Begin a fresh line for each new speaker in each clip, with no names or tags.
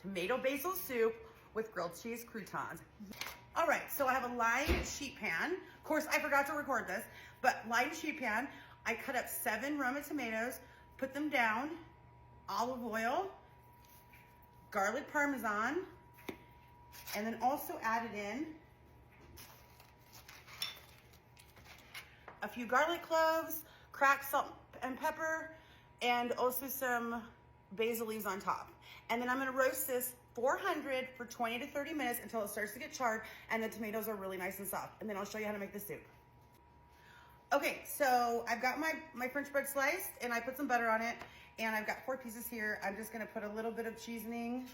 tomato basil soup with grilled cheese croutons. All right, so I have a lined sheet pan. Of course, I forgot to record this, but lined sheet pan. I cut up 7 Roma tomatoes, put them down, olive oil, garlic parmesan, and then also added in a few garlic cloves, cracked salt and pepper, and also some basil leaves on top. And then I'm gonna roast this 400 for 20 to 30 minutes until it starts to get charred and the tomatoes are really nice and soft. And then I'll show you how to make the soup. Okay, so I've got my French bread sliced and I put some butter on it, and I've got 4 pieces here. I'm just gonna put a little bit of seasoning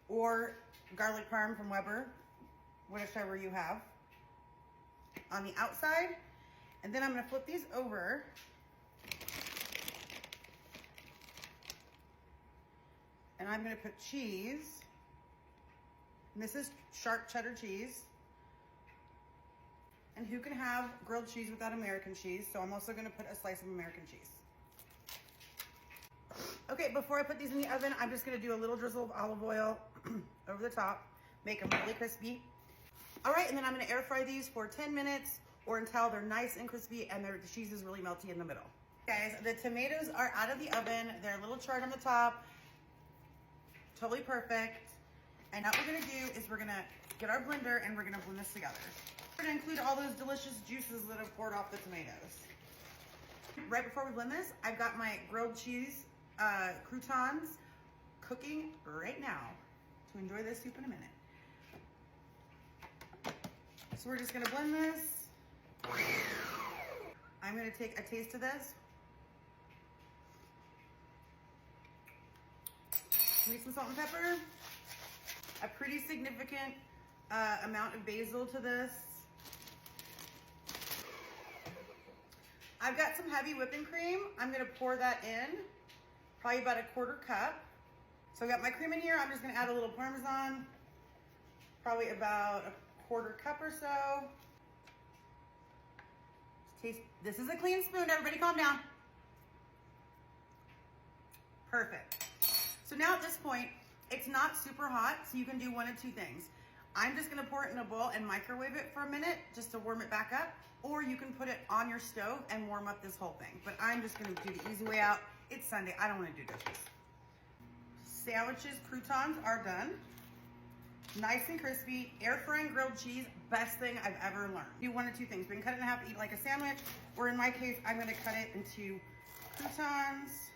or garlic parm from Weber, whichever you have, on the outside. And then I'm gonna flip these over. And I'm gonna put cheese. And this is sharp cheddar cheese. And who can have grilled cheese without American cheese? So I'm also gonna put a slice of American cheese. Okay, before I put these in the oven, I'm just gonna do a little drizzle of olive oil over the top, make them really crispy. All right, and then I'm gonna air fry these for 10 minutes or until they're nice and crispy and the cheese is really melty in the middle. Guys, the tomatoes are out of the oven. They're a little charred on the top. Totally perfect. And now what we're gonna do is we're gonna get our blender and we're gonna blend this together. We're gonna include all those delicious juices that have poured off the tomatoes. Right before we blend this, I've got my grilled cheese croutons cooking right now to enjoy this soup in a minute. So we're just gonna blend this. I'm gonna take a taste of this. Need some salt and pepper. A pretty significant amount of basil to this. I've got some heavy whipping cream. I'm gonna pour that in, probably about a 1/4 cup. So I got my cream in here. I'm just gonna add a little Parmesan, probably about a 1/4 cup or so. Taste. This is a clean spoon, everybody calm down. Perfect. So now at this point, it's not super hot, so you can do one of 2 things. I'm just gonna pour it in a bowl and microwave it for a minute just to warm it back up, or you can put it on your stove and warm up this whole thing. But I'm just gonna do the easy way out. It's Sunday, I don't wanna do dishes. Sandwiches, croutons are done. Nice and crispy, air frying grilled cheese, best thing I've ever learned. Do one of 2 things. We can cut it in half, eat like a sandwich, or in my case, I'm gonna cut it into croutons.